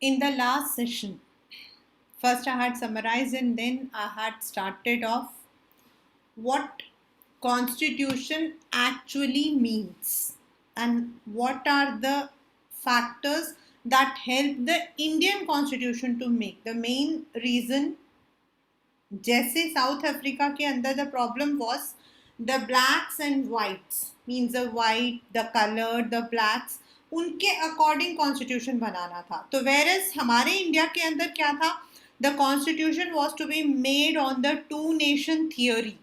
In the last session, first I had summarized and then I had started off what constitution actually means and what are the factors that help the Indian constitution to make. The main reason, जैसे south Africa के अंदर the problem was the blacks and whites, means the white, the colored, the blacks, उनके according constitution बनाना था. तो whereas हमारे India के अंदर क्या था, the constitution was to be made on the two nation theory,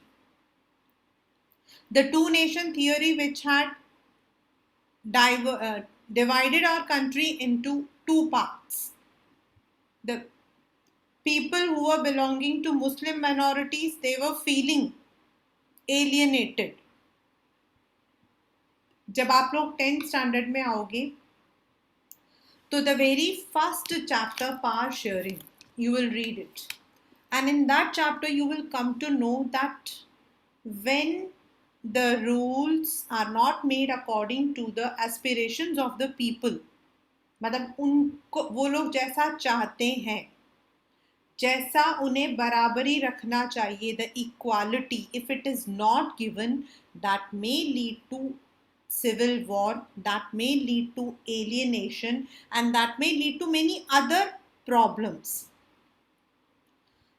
the two nation theory which had divided our country into two parts. The people who were belonging to Muslim minorities, they were feeling alienated. जब आप लोग 10th standard में आओगे तो the very first chapter, power sharing, you will read it, and in that chapter you will come to know that when the rules are not made according to the aspirations of the people, मतलब उनको वो लोग जैसा चाहते हैं, जैसा उन्हें बराबरी रखना चाहिए, the equality, if it is not given, that may lead to civil war, that may lead to alienation, and that may lead to many other problems.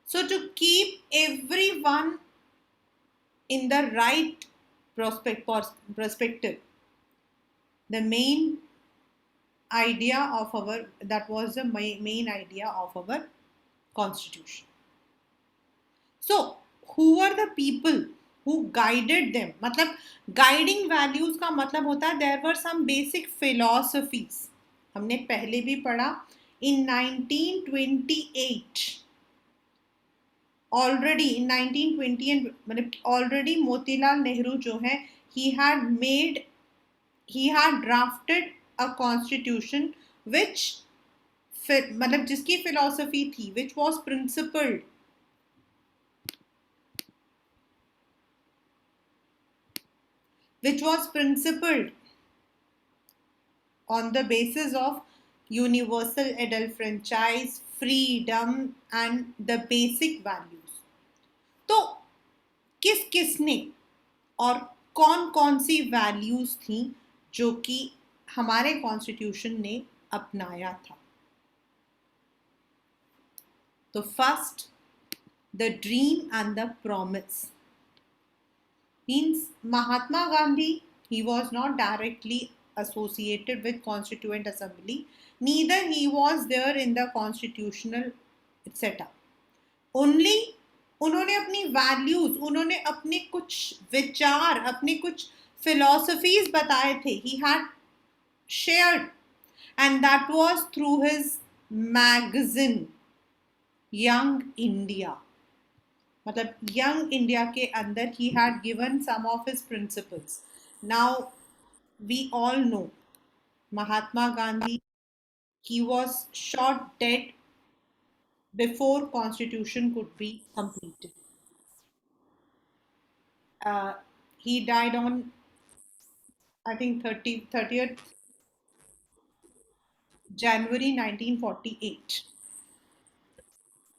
So to keep everyone in the right perspective, the main idea of our, that was the main idea of our constitution. So who are the people who guided them? मतलब guiding values का मतलब होता है there were some basic philosophies. हमने पहले भी पढ़ा in 1928 already, in 1920 and मतलब already मोतीलाल नेहरू जो है he had drafted a constitution which मतलब जिसकी philosophy थी, which was principled, on the basis of universal adult franchise, freedom and the basic values. तो किस किसने और कौन कौन सी वैल्यूज थी जो कि हमारे कॉन्स्टिट्यूशन ने अपनाया था? तो first, the dream and the promise, means Mahatma Gandhi, he was not directly associated with Constituent Assembly, neither he was there in the constitutional setup. Only उन्होंने अपनी वैल्यूज, उन्होंने अपने कुछ विचार, अपने कुछ फिलोसफीज बताए थे, he had shared, and that was through his magazine Young India. मतलब यंग इंडिया के अंदर he had given some of his principles. Now we all know Mahatma Gandhi, he was shot dead before constitution could be completed. He died on, I think, 30th January 1948.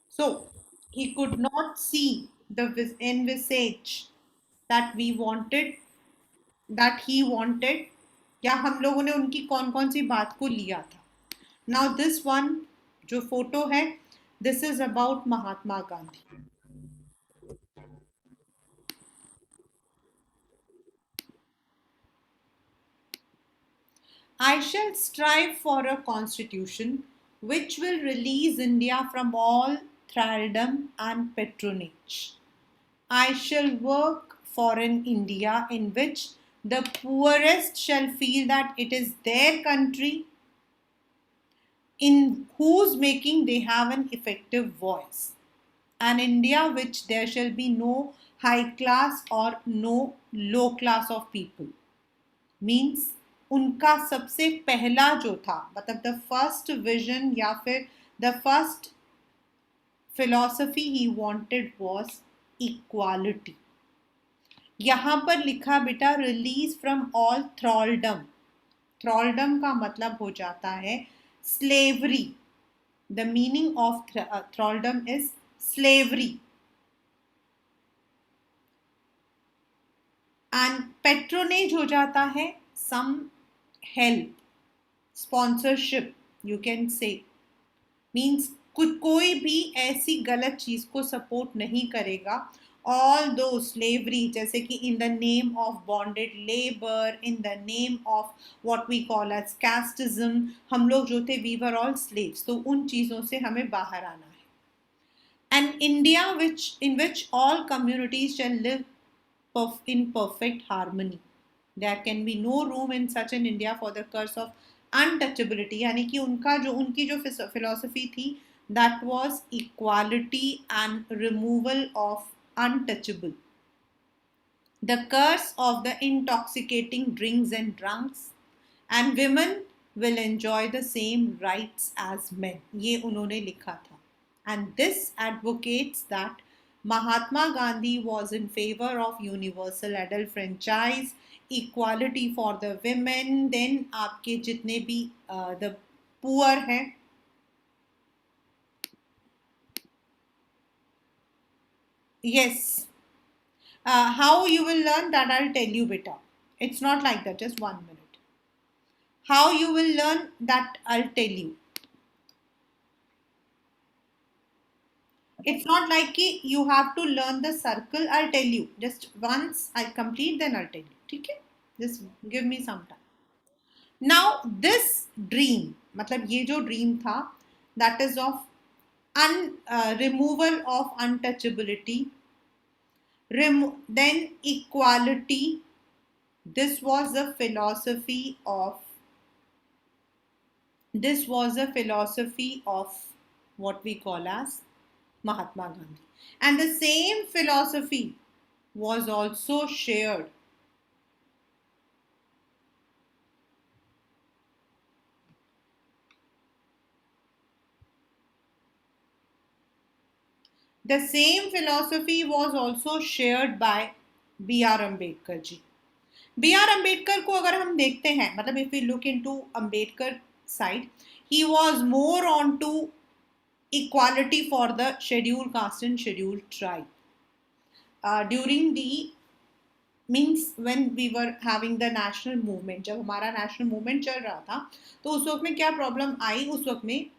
So he could not see the envisage that we wanted, that he wanted, या हम लोगों ने उनकी कौन कौन सी बात को लिया था. नाउ दिस वन जो फोटो है, this is about Mahatma Gandhi. I shall strive for a constitution which will release India from all thraldom and patronage. I shall work for an India in which the poorest shall feel that it is their country, in whose making they have an effective voice. An India which there shall be no high class or no low class of people. Means उनका सबसे पहला जो था, मतलब the first vision या फिर the first philosophy he wanted was equality. यहां पर लिखा बेटा रिलीज फ्रॉम ऑल थ्रॉलडम. थ्रॉलडम का मतलब हो जाता है slavery. The meaning of thraldom is slavery. And patronage हो जाता है some help, sponsorship, you can say. Means कोई भी ऐसी गलत चीज को सपोर्ट नहीं करेगा. ऑल दो स्लेवरी, जैसे कि in the name of bonded labour, in the name of what we call as casteism, हम लोग जो थे वी वर ऑल स्लेव्स. तो उन चीजों से हमें बाहर आना है. An India in which all communities shall live in perfect harmony. There can be no room in such an India for the curse of untouchability. यानी कि उनकी जो philosophy थी, that was equality and removal of untouchable. The curse of the intoxicating drinks and drunks, and women will enjoy the same rights as men. ये उन्होंने लिखा था. And this advocates that Mahatma Gandhi was in favor of universal adult franchise, equality for the women. Then आपके जितने भी the poor हैं, yes. How you will learn that I'll tell you beta. It's not like that. Just 1 minute. How you will learn that I'll tell you. It's not like you have to learn the circle. I'll tell you. Just once I complete, then I'll tell you. Okay? Just give me some time. Now this dream, मतलब ये जो dream था, that is of removal of untouchability, then equality. This was a philosophy of what we call as Mahatma Gandhi. And the same philosophy was also shared by B.R. Ambedkar ji. B.R. Ambedkar को अगर हम देखते हैं, मतलब if we look into Ambedkar side, he was more on to equality for the scheduled caste and scheduled tribe. During the means when we were having the national movement, जब हमारा national movement चल रहा था, तो उस वक्त में क्या प्रॉब्लम आई? उस वक्त में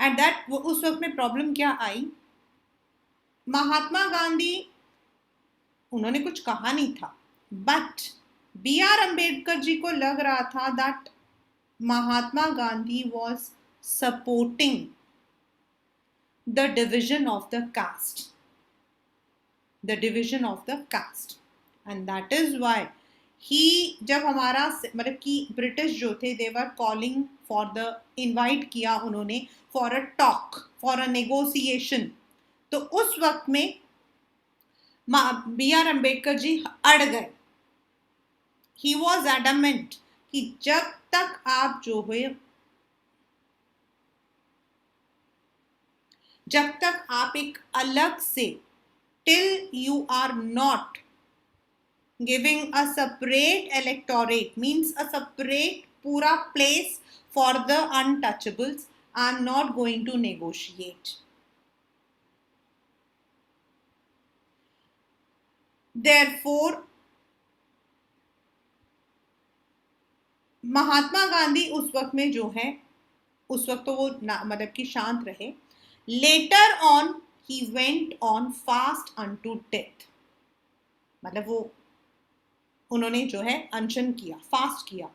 एट दैट उस वक्त में प्रॉब्लम क्या आई? महात्मा गांधी, उन्होंने कुछ कहा नहीं था, बट B.R. अम्बेडकर जी को लग रहा था that Mahatma Gandhi was supporting the division of the caste, and that is why he, जब हमारा मतलब कि ब्रिटिश जो थे, they were calling for the, invite किया उन्होंने for a talk, for a negotiation, तो उस वक्त में B.R. अम्बेडकर जी अड़ गए. ही वॉज एडमेंट कि जब तक आप जो हुए, जब तक आप एक अलग से, till you are not giving a separate electorate, means a separate pura place for the untouchables, I'm not going to negotiate. Therefore Mahatma Gandhi उस वक्त में जो है, उस वक्त तो वो मतलब कि शांत रहे. Later on he went on fast unto death, मतलब वो उन्होंने जो है अनशन किया, फास्ट किया.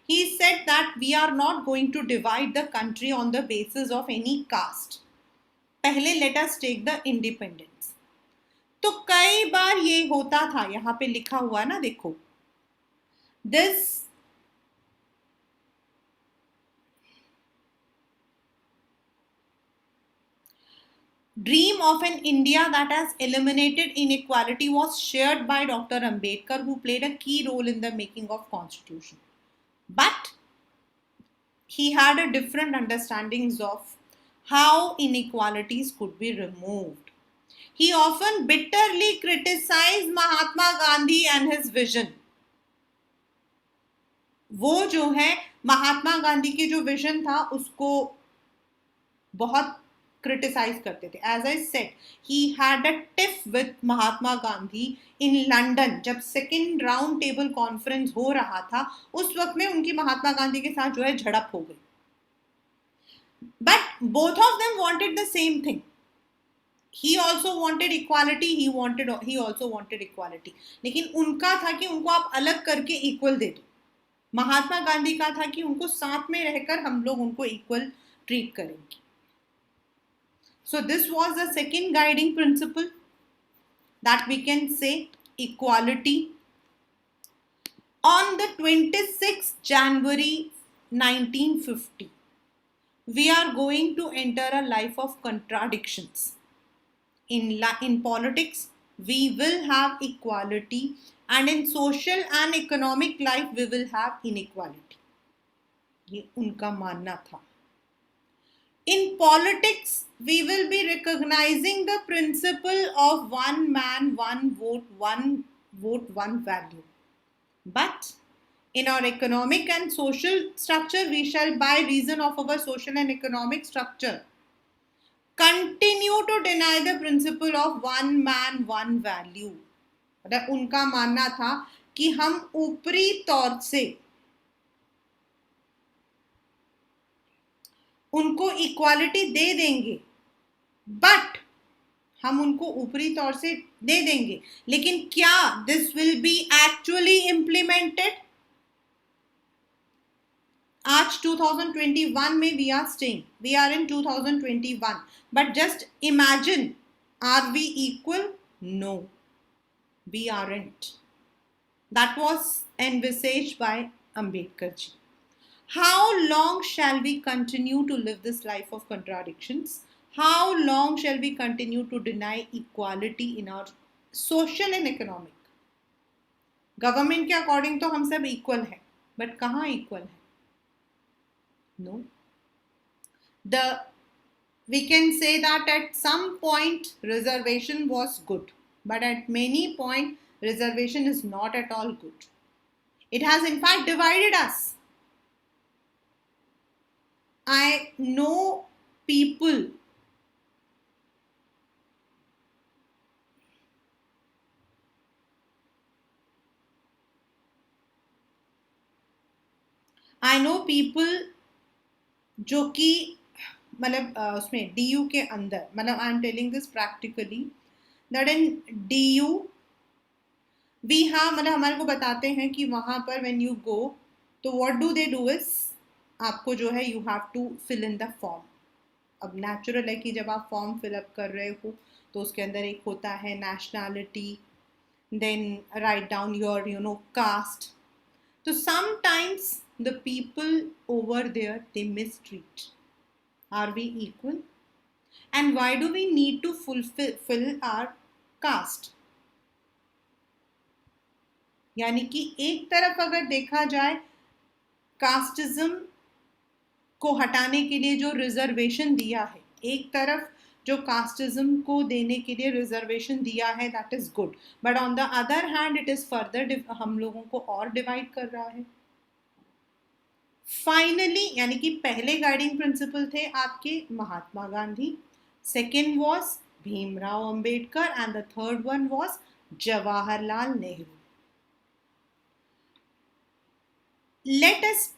He said that we are not going to divide the country on the basis of any caste. पहले let us take the independence. तो कई बार ये होता था, यहाँ पे लिखा हुआ ना, देखो, this dream of an India that has eliminated inequality was shared by Dr. Ambedkar, who played a key role in the making of Constitution. he had a different understandings of how inequalities could be removed. He often bitterly criticized Mahatma Gandhi and his vision. वो जो है महात्मा गांधी की जो vision था उसको बहुत criticise करते थे. As I said, he had a tiff with Mahatma Gandhi in London. जब सेकेंड राउंड टेबल कॉन्फ्रेंस हो रहा था उस वक्त में उनकी महात्मा गांधी के साथ जो है झड़प हो गई. But both of them wanted the same thing. he also wanted equality, he also wanted equality. लेकिन उनका था कि उनको आप अलग करके इक्वल दे दो. महात्मा गांधी का था कि उनको साथ में रहकर हम लोग उनको इक्वल ट्रीट करेंगे. So this was the second guiding principle, that we can say equality. On the 26th January 1950, we are going to enter a life of contradictions. In politics, we will have equality, and in social and economic life, we will have inequality. ये उनका मानना था. In politics, we will be recognizing the principle of one man, one vote, one value. But in our economic and social structure, we shall, by reason of our social and economic structure, continue to deny the principle of one man, one value. मतलब उनका मानना था कि हम ऊपरी तौर से उनको इक्वालिटी दे देंगे, बट हम उनको ऊपरी तौर से दे देंगे, लेकिन क्या this will be actually implemented? आज 2021 में we are in 2021, but just imagine, are we equal? No, we aren't. That was envisaged by Ambedkar ji. How long shall we continue to live this life of contradictions? How long shall we continue to deny equality in our social and economic? Government के according तो हम सब equal है, but कहाँ equal है? No. We can say that at some point reservation was good, but at many point reservation is not at all good. It has in fact divided us. I know people जो कि मतलब उसमें DU के अंदर, मतलब I am telling this practically, that in DU we have, मतलब हमारे को बताते हैं कि वहाँ पर व्हेन यू गो, तो what do they do is, आपको जो है you have to fill in the form. अब नेचुरल है कि जब आप फॉर्म फिलअप कर रहे हो तो उसके अंदर एक होता है nationality, then write down your caste. तो sometimes the people over there, they mistreat. Are we equal? And why do we need to fulfill our caste? यानी कि एक तरफ अगर देखा जाए, कास्टिज्म को हटाने के लिए जो रिजर्वेशन दिया है, एक तरफ जो कास्टिज्म को देने के लिए रिजर्वेशन दिया है, that is good, but on the other hand it is further हम लोगों को और डिवाइड कर रहा है. फाइनली, यानी कि पहले गाइडिंग प्रिंसिपल थे आपके Mahatma Gandhi, second was Bhimrao Ambedkar, and the third one was Jawaharlal Nehru. Let us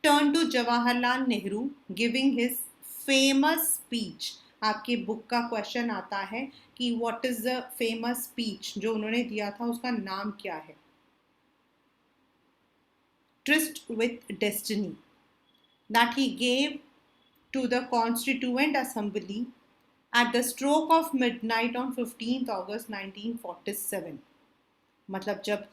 turn to Jawaharlal Nehru giving his famous speech. आपके बुक का क्वेश्चन आता है कि what is the famous speech जो उन्होंने दिया था, उसका नाम क्या है? Tryst with Destiny, that he gave to the Constituent Assembly at the stroke of midnight on 15th August 1947. मतलब जब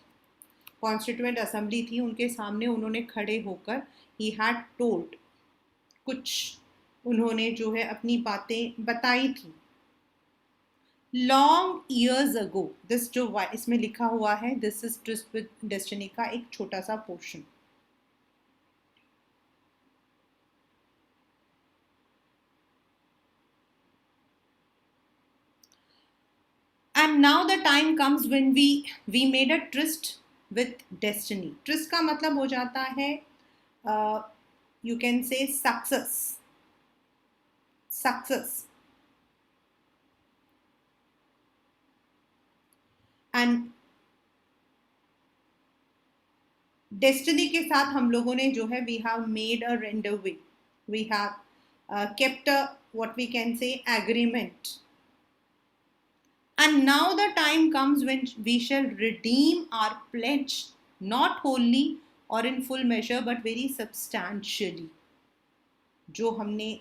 Constituent Assembly थी, उनके सामने उन्होंने खड़े होकर he had told, कुछ उन्होंने जो है अपनी बातें बताई थी. Long years ago, this जो इसमें लिखा हुआ है, this is Tryst with Destiny का एक छोटा सा portion. And now the time comes when we made a tryst with destiny. Tryst का मतलब हो जाता है you can say success. And destiny के साथ हम लोगों ने जो है we have made a rendezvous, we have kept a what we can say agreement, and now the time comes when we shall redeem our pledge, not wholly or in full measure but very substantially. जो हमने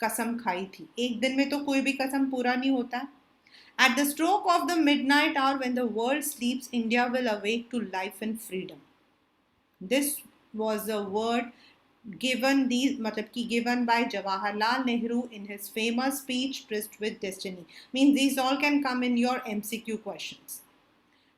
कसम खाई थी, एक दिन में तो कोई भी कसम पूरा नहीं होता है. At the stroke of the midnight hour when the world sleeps, India will awake to life and freedom. This was a word given by Jawaharlal Nehru in his famous speech Tryst with Destiny. Means these all can come in your MCQ questions.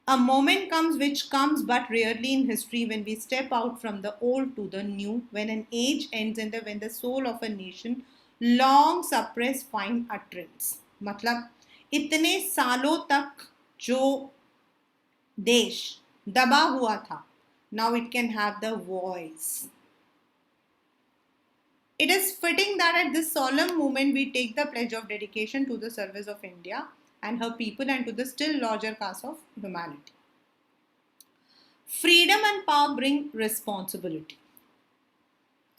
A moment comes which comes but rarely in history when we step out from the old to the new, when an age ends and when the soul of a nation long suppressed find utterance. मतलब इतने सालों तक जो देश दबा हुआ था, now it can have the voice. It is fitting that at this solemn moment we take the pledge of dedication to the service of India and her people and to the still larger cause of humanity. Freedom and power bring responsibility.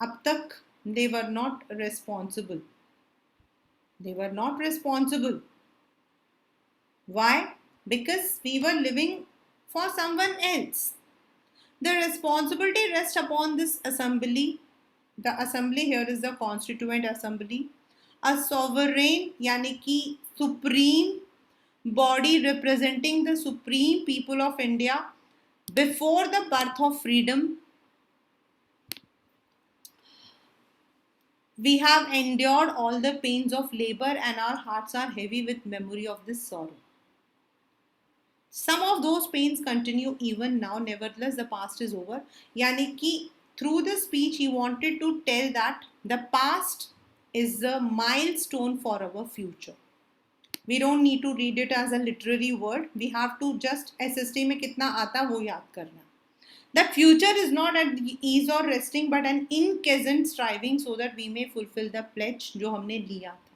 Ab tak they were not responsible. They were not responsible. Why? Because we were living for someone else. The responsibility rests upon this assembly. The assembly here is the Constituent Assembly, a sovereign yani ki supreme body representing the supreme people of India. Before the birth of freedom, we have endured all the pains of labor and our hearts are heavy with memory of this sorrow. Some of those pains continue even now. Nevertheless, the past is over. Yani ki through the speech, he wanted to tell that the past is a milestone for our future. We don't need to read it as a literary word. We have to just SST में कितना आता वो याद करना. The future is not at ease or resting, but an incessant striving so that we may fulfill the pledge जो हमने लिया था.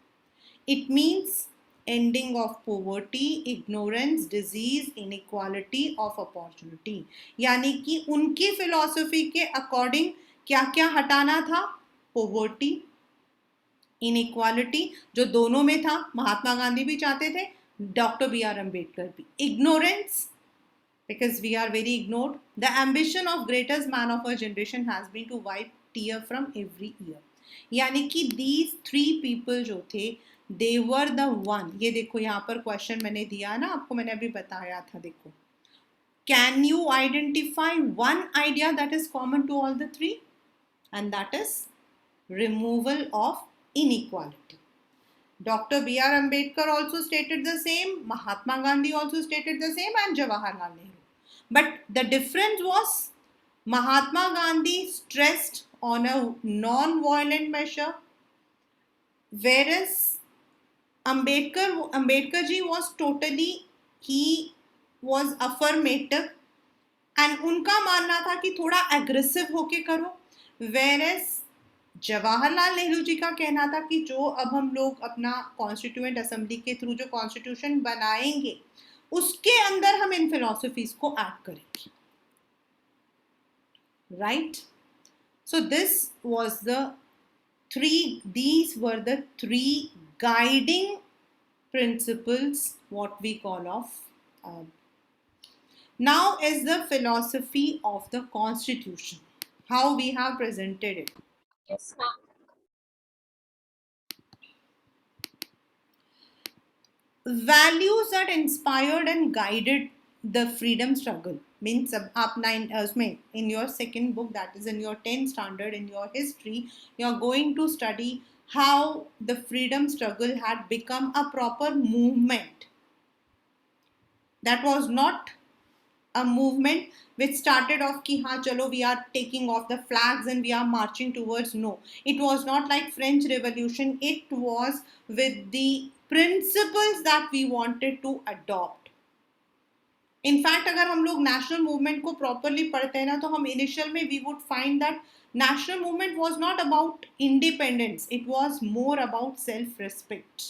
It means ending of poverty, ignorance, disease, inequality of opportunity. यानी कि उनकी फिलॉसफी के अकॉर्डिंग क्या क्या हटाना था? Poverty, inequality जो दोनों में था, महात्मा गांधी भी चाहते थे, डॉक्टर बी आर अम्बेडकर भी. Ignorance, because we are very ignored. The ambition of greatest man of our generation has been to wipe tear from every ear. यानी कि these three people जो थे, they were the one. ये देखो यहाँ पर question मैंने दिया ना आपको, मैंने अभी बताया था. देखो, can you identify one idea that is common to all the three? And that is removal of inequality. Dr. B.R. Ambedkar also stated the same, Mahatma Gandhi also stated the same, and Jawaharlal Nehru. But the difference was Mahatma Gandhi stressed on a non-violent measure, whereas Ambedkar ji was totally, he was affirmative and उनका मानना था कि थोड़ा aggressive होके करो, whereas Jawaharlal Nehru ji का कहना था कि जो अब हम लोग अपना कॉन्स्टिट्यूएंट असेंबली के थ्रू जो कॉन्स्टिट्यूशन बनाएंगे उसके अंदर हम इन फिलॉसफीज को ऐड करेंगे. Right? So this was these were the three guiding principles, what we call of. Now is the philosophy of the constitution, how we have presented it. Yes, ma'am. Values that inspired and guided the freedom struggle means आप उसमें in your second book, that is in your 10th standard, in your history, you are going to study how the freedom struggle had become a proper movement that was not a movement which started off ki हाँ चलो we are taking off the flags and we are marching towards. No, it was not like French Revolution. It was with the principles that we wanted to adopt. In fact अगर हम लोग national movement को properly पढ़ते हैं ना तो हम initial में we would find that national movement was not about independence, it was more about self respect.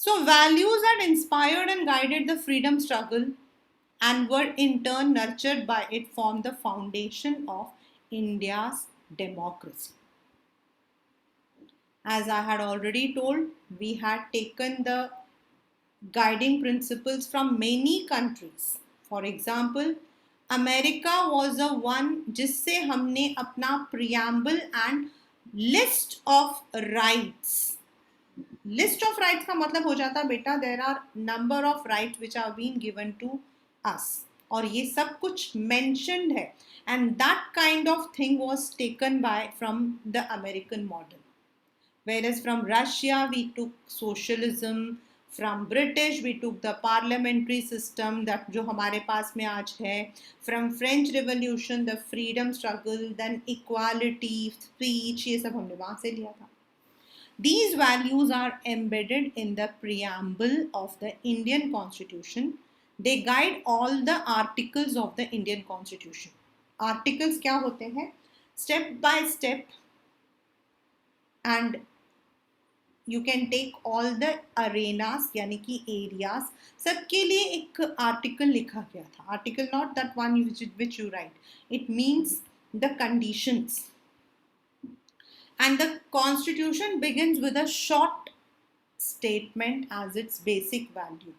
So values that inspired and guided the freedom struggle and were in turn nurtured by it formed the foundation of India's democracy. As I had already told, we had taken the guiding principles from many countries. For example, America was the one जिससे हमने अपना preamble and list of rights. List of rights का मतलब हो जाता बेटा there are number of rights which are being given to us. और ये सब कुछ mentioned है. And that kind of thing was taken from the American model. Whereas from Russia we took socialism, from British we took the parliamentary system that जो हमारे पास में आज है, from French Revolution the freedom struggle, then equality, speech, ये सब हमने वहाँ से लिया था. These values are embedded in the preamble of the Indian Constitution. They guide all the articles of the Indian Constitution. Articles क्या होते हैं? Step by step, and you can take all the arenas यानी कि areas, सबके लिए एक article लिखा गया था. Article not that one which you write. It means the conditions. And the constitution begins with a short statement as its basic value.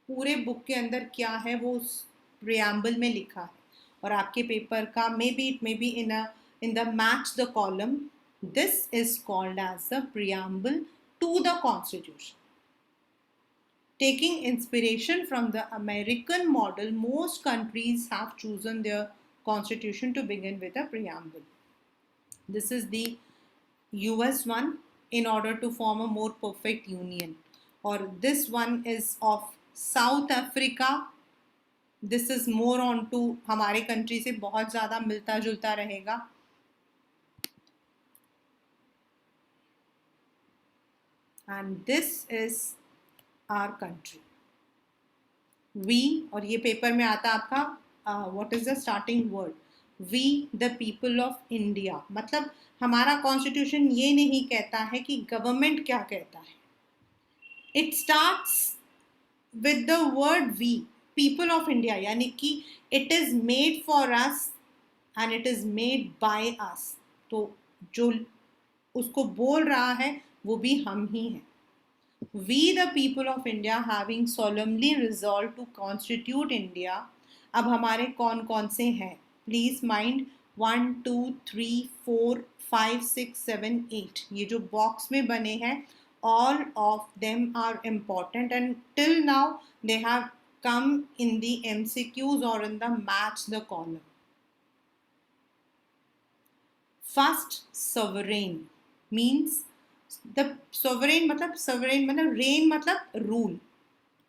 पूरे book के अंदर क्या है वो उस preamble में लिखा है. और आपके पेपर का maybe it may be in the match the column. This is called as the preamble to the constitution. Taking inspiration from the American model, most countries have chosen their constitution to begin with a preamble. This is the US one in order to form a more perfect union. Or this one is of South Africa. This is more on to हमारे country से बहुत ज़्यादा मिलता जुलता रहेगा. And this is our country. We, और ये paper में आता आपका what is the starting word? We the people of India. मतलब हमारा कॉन्स्टिट्यूशन ये नहीं कहता है कि गवर्नमेंट क्या कहता है. It starts with the word we, people of India, यानी कि it is made for us and it is made by us. तो जो उसको बोल रहा है वो भी हम ही हैं. We the people of India having solemnly resolved to constitute India. अब हमारे कौन कौन से हैं? Please mind 1 2 3 4 5 6 7 8. ये जो बॉक्स में बने हैं all of them are important and till now they have come in the MCQs or in the match the column. First, sovereign means the sovereign मतलब reign मतलब rule,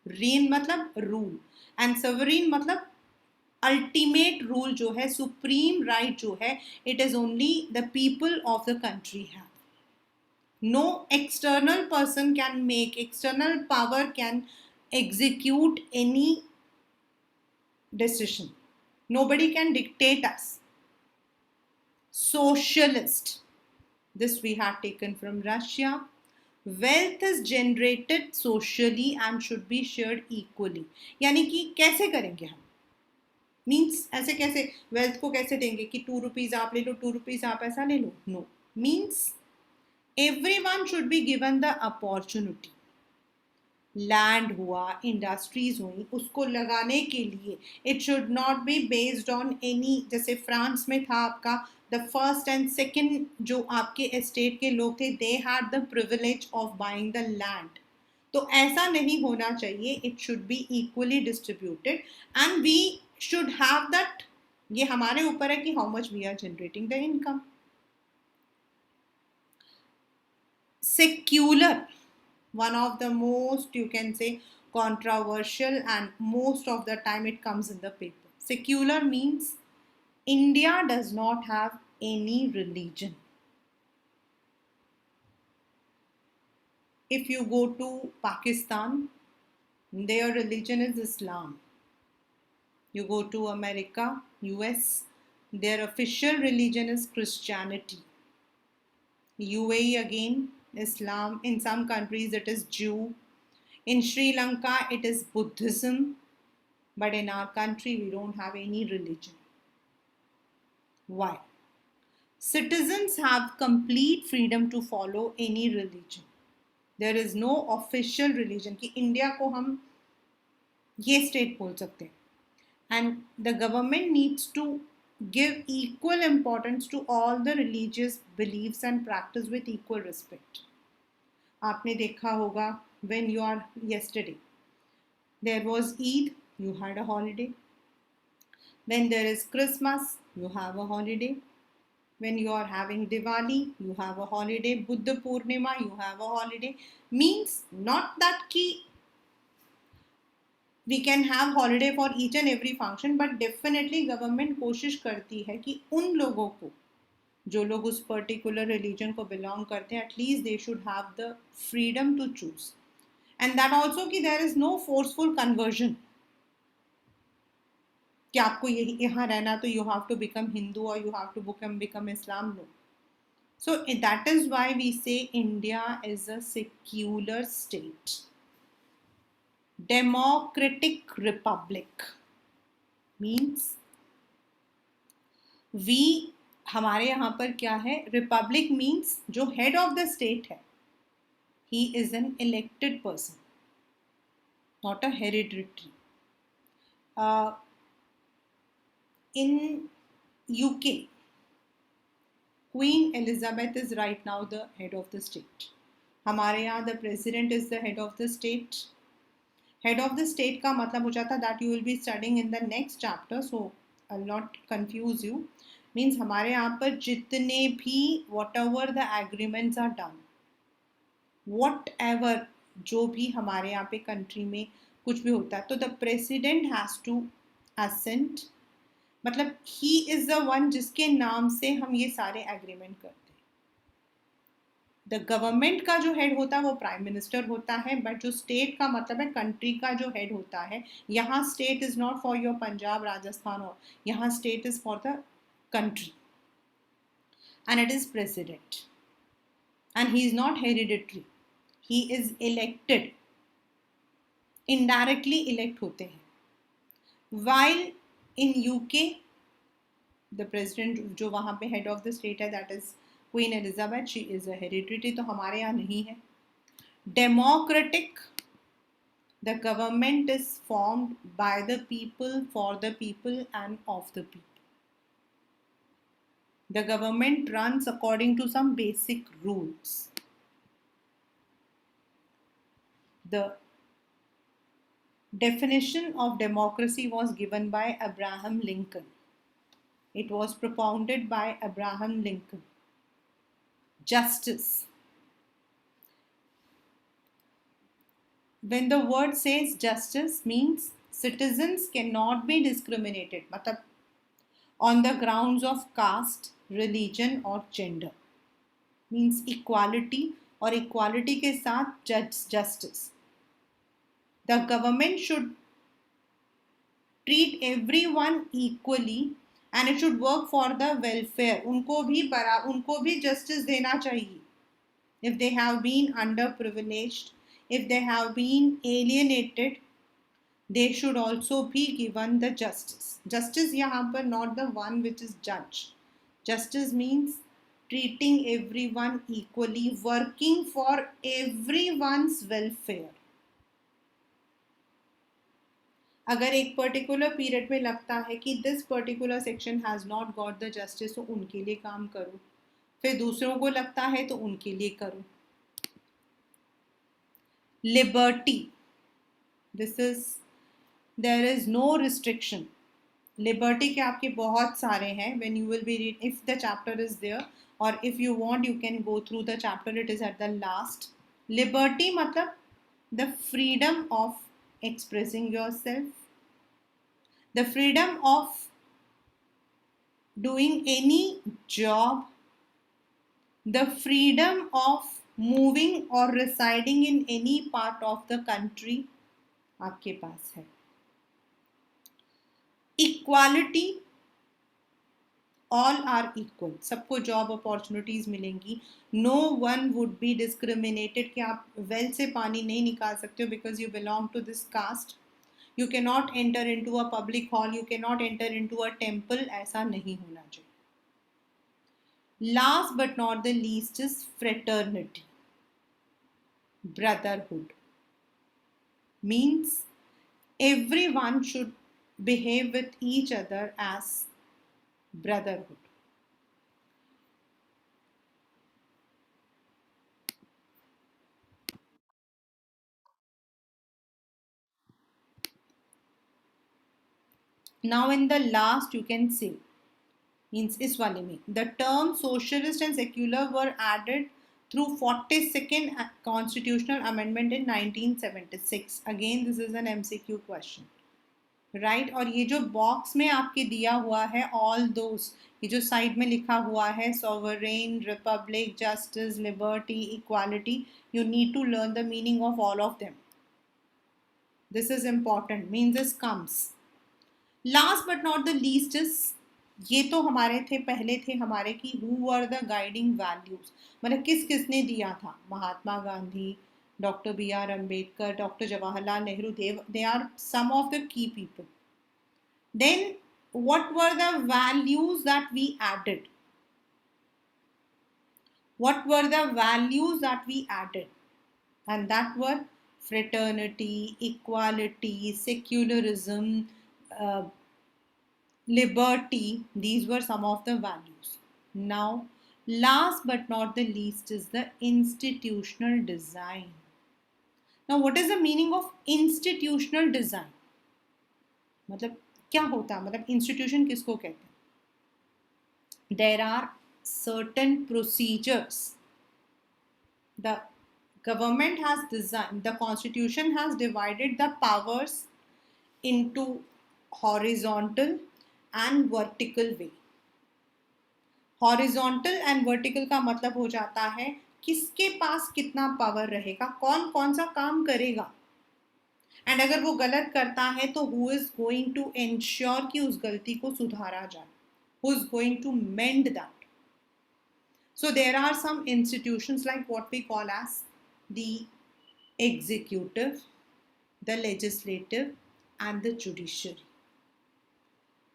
reign मतलब rule and sovereign मतलब ultimate rule जो है, supreme right जो है, it is only the people of the country have. No external person can make, external power can execute any decision. Nobody can dictate us. Socialist. This we have taken from Russia. Wealth is generated socially and should be shared equally. यानी कि कैसे करेंगे हम? Means ऐसे कैसे wealth को कैसे देंगे कि 2 rupees आप ले लो, 2 rupees आप ऐसा ले लो? No. Means everyone should be given the opportunity. Land हुआ, इंडस्ट्रीज हुई, उसको लगाने के लिए it should not be based on any. जैसे फ्रांस में था आपका द फर्स्ट एंड सेकंड जो आपके एस्टेट के लोग थे, they had the privilege of buying the land. तो ऐसा नहीं होना चाहिए. It should be equally distributed and we should have that. ये हमारे ऊपर है कि how much we are generating the income. Secular, one of the most, you can say, controversial, and most of the time it comes in the paper. Secular means India does not have any religion. If you go to Pakistan, their religion is Islam. You go to America, US, their official religion is Christianity. UAE again, Islam. In some countries it is Jew. In Sri Lanka it is Buddhism. But in our country we don't have any religion. Why? Citizens have complete freedom to follow any religion. There is no official religion कि India को हम ये state बोल सकते हैं. And the government needs to give equal importance to all the religious beliefs and practice with equal respect. आपने देखा होगा when you are yesterday there was Eid, you had a holiday. When there is Christmas, you have a holiday. When you are having Diwali, you have a holiday. Buddha Purnima, you have a holiday. Means not that ki we can have holiday for each and every function, but definitely government कोशिश करती है कि उन लोगों को जो लोग उस particular religion को belong करते हैं, at least they should have the freedom to choose. And that also कि there is no forceful conversion. कि आपको यही यहाँ रहना तो you have to become Hindu or you have to become Islam. No. So that is why we say India is a secular state. Democratic republic means we हमारे यहाँ पर क्या है? Republic means जो head of the state है, he is an elected person, not a hereditary. In UK, Queen Elizabeth is right now the head of the state. हमारे यहाँ the president is the head of the state. Head of the state का मतलब हो जाता that you will be studying in the next chapter, so I'll not confuse you. Means हमारे यहाँ पर जितने भी whatever the agreements are done, whatever जो भी हमारे यहाँ पे country में कुछ भी होता है, तो the president has to assent. मतलब he is the one जिसके नाम से हम ये सारे एग्रीमेंट करते हैं. द गवर्नमेंट का जो हेड होता है वो प्राइम मिनिस्टर होता है, बट जो स्टेट का मतलब है कंट्री का जो हेड होता है, यहाँ state is not for your Punjab Rajasthan, और यहाँ state is for the country and it is president and he is not hereditary, he is elected, indirectly elect होते हैं. While in UK, the president जो वहाँ पे head of the state है, that is Queen Elizabeth, she is a hereditary, तो हमारे यहाँ नहीं है. Democratic, the government is formed by the people, for the people and of the people. The government runs according to some basic rules. The definition of democracy was given by Abraham Lincoln. It was propounded by Abraham Lincoln. Justice. When the word says justice means citizens cannot be discriminated, मतलब on the grounds of caste, religion or gender. Means equality, और equality के साथ justice. The government should treat everyone equally and it should work for the welfare. उनको भी justice देना चाहिए. If they have been underprivileged, if they have been alienated, they should also be given the justice. Justice यहाँ पर not the one which is judge. Justice means treating everyone equally, working for everyone's welfare. अगर एक particular period में लगता है कि this particular section has not got the justice, तो उनके लिए काम करो. फिर दूसरों को लगता है तो उनके लिए करो. Liberty, this is there is no restriction. Liberty के आपके बहुत सारे हैं. When you will be read, if the chapter is there और if you want you can go through the chapter, it is at the last. Liberty मतलब the freedom of expressing yourself, the freedom of doing any job, the freedom of moving or residing in any part of the country आपके पास है. Equality, all are equal, सबको job opportunities मिलेंगी. No one would be discriminated कि आप well से पानी नहीं निकाल सकते हो because you belong to this caste. You can not enter into a public hall, you can not enter into a temple. ऐसा नहीं होना चाहिए. Last but not the least is fraternity, brotherhood. Means everyone should behave with each other as brotherhood. Now in the last you can say, means इस वाले में, the term socialist and secular were added through 42nd constitutional amendment in 1976. Again this is an MCQ question, right? और ये जो box में आपके दिया हुआ है all those, ये जो साइड में लिखा हुआ है sovereign, republic, justice, liberty, equality, you need to learn the meaning of all of them. This is important. Means this comes. Last but not the least is, ये तो हमारे थे, पहले थे हमारे कि who were the guiding values, मतलब किस किसने दिया था. Mahatma Gandhi, doctor B R Ambedkar, doctor Jawaharlal Nehru, they are some of the key people. Then what were the values that we added? What were the values that we added? And that were fraternity, equality, secularism, uh, liberty. These were some of the values. Now, last but not the least is the institutional design. Now, what is the meaning of institutional design? मतलब क्या होता है, मतलब institution किसको कहते हैं? There are certain procedures. The government has designed, the constitution has divided the powers into horizontal and vertical way. Horizontal and vertical का मतलब हो जाता है किसके पास कितना पावर रहेगा, कौन कौन सा काम करेगा, एंड अगर वो गलत करता है तो who is going to ensure कि उस गलती को सुधारा जाए, who is going to mend that. So there are some institutions like what we call as the executive, the legislative and the judiciary,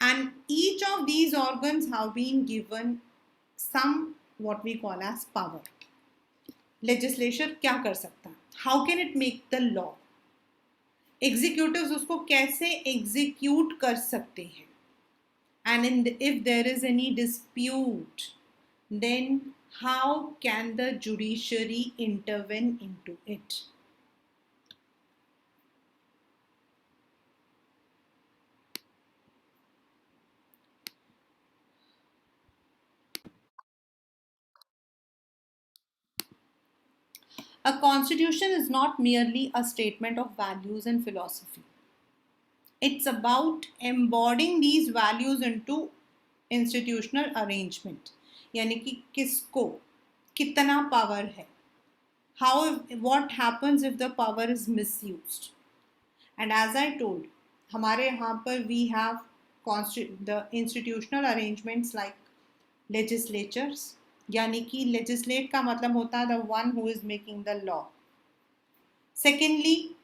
and each of these organs have been given some what we call as power. Legislature क्या कर सकता है, how can it make the law? Executives उसको कैसे execute कर सकते हैं, and if there is any dispute, then how can the judiciary intervene into it? A constitution is not merely a statement of values and philosophy. It's about embodying these values into institutional arrangement. यानी कि किसको कितना power है, how, what happens if the power is misused. And as I told, हमारे यहाँ पर we have the institutional arrangements like legislatures, यानी कि legislate का मतलब होता है the one who is making the law. Secondly,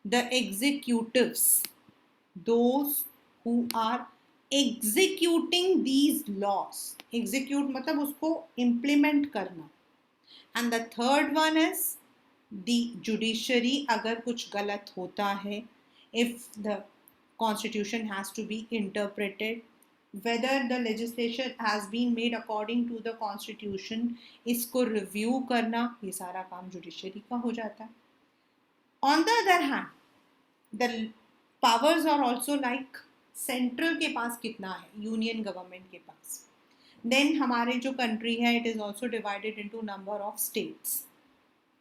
the executives, those who are executing these laws. Execute मतलब उसको implement करना. And the third one is the judiciary. अगर कुछ गलत होता है, if the constitution has to be interpreted, whether the legislation has been made according to the constitution, इसको review करना, ये सारा काम judiciary का हो जाता है. On the other hand, the powers are also like central के पास कितना है, यूनियन गवर्नमेंट के पास. देन हमारे जो कंट्री है, it is also divided into number of states.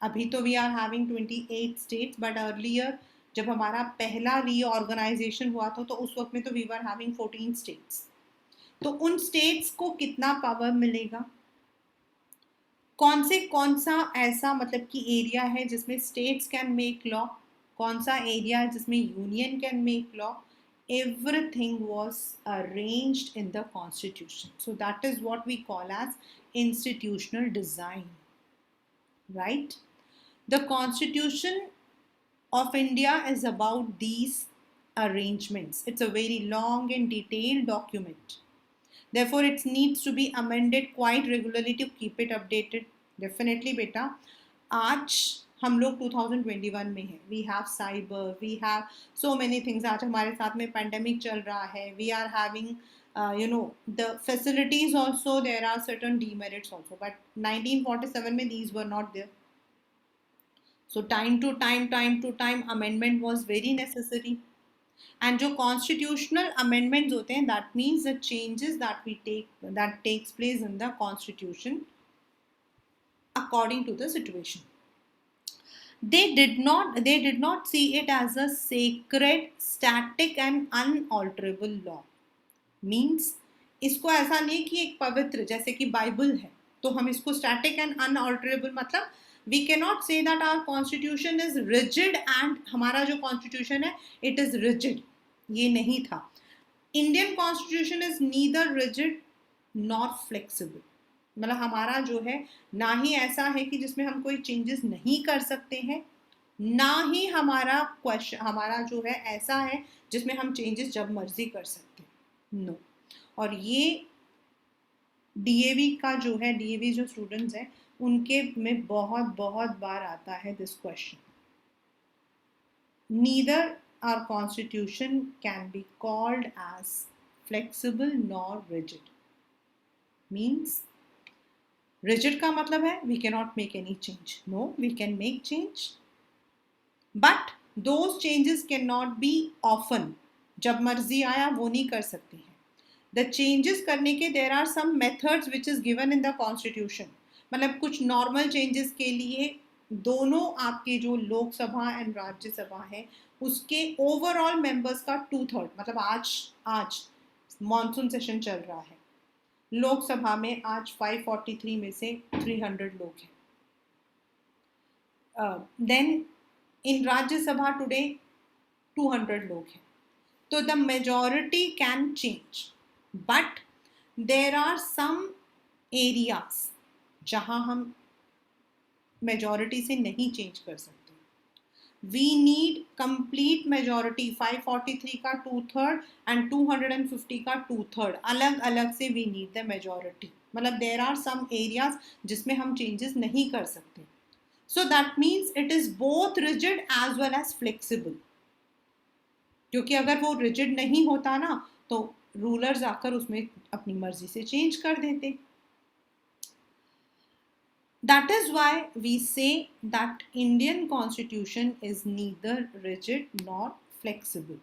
अभी तो we are having 28 states, but earlier जब हमारा पहला रीऑर्गेनाइजेशन हुआ था तो उस वक्त में तो वी वर हैविंग 14 स्टेट्स, तो उन स्टेट्स को कितना पावर मिलेगा, कौन सा ऐसा मतलब कि एरिया है जिसमें स्टेट्स कैन मेक लॉ, कौन सा एरिया है जिसमें union can make law, everything was arranged in the constitution. So that is what we call as institutional design, right? The constitution of India is about these arrangements. It's a very long and detailed document. Therefore, it needs to be amended quite regularly to keep it updated. Definitely, beta. आज हम लोग 2021 में हैं. We have cyber, we have so many things. आज हमारे साथ में pandemic चल रहा है. We are having, the facilities also. There are certain demerits also. But 1947 में these were not there. So time to time amendment was very necessary. And जो constitutional amendments होते हैं, that means the changes that takes place in the constitution according to the situation. They did not see it as a sacred, static and unalterable law. Means इसको ऐसा नहीं कि एक पवित्र जैसे कि बाइबल है तो हम इसको static and unalterable मतलब we cannot say that our constitution is rigid and हमारा जो constitution है it is rigid, ये नहीं था. Indian constitution is neither rigid nor flexible. मतलब हमारा जो है ना ही ऐसा है कि जिसमें हम कोई चेंजेस नहीं कर सकते हैं, ना ही हमारा जो है ऐसा है जिसमें हम चेंजेस जब मर्जी कर सकते हैं. नो. और ये डीएवी का जो है, डीएवी जो स्टूडेंट्स हैं उनके में बहुत बार आता है this question. Neither our constitution can be called as flexible nor rigid. Means rigid का मतलब है we cannot make any change. No, we can make change, but those changes cannot be often. जब मर्जी आया वो नहीं कर सकते हैं. The changes करने के there are some methods which is given in the constitution. मतलब कुछ normal changes के लिए दोनों आपके जो लोकसभा एंड राज्यसभा है उसके ओवरऑल मेंबर्स का 2/3 मतलब आज मॉनसून सेशन चल रहा है, लोकसभा में आज 543 में से 300 लोग हैं. देन इन राज्यसभा टुडे 200 लोग हैं. तो the majority can change, but there are some areas जहां हम मेजॉरिटी से नहीं चेंज कर सकते. We need complete majority. 543 का 2/3 and 250 का 2/3 अलग अलग से we need the majority. मतलब there are some areas जिसमें हम changes नहीं कर सकते. So that means it is both rigid as well as flexible. क्योंकि अगर वो rigid नहीं होता ना तो रूलर्स आकर उसमें अपनी मर्जी से चेंज कर देते. That is why we say that Indian constitution is neither rigid nor flexible.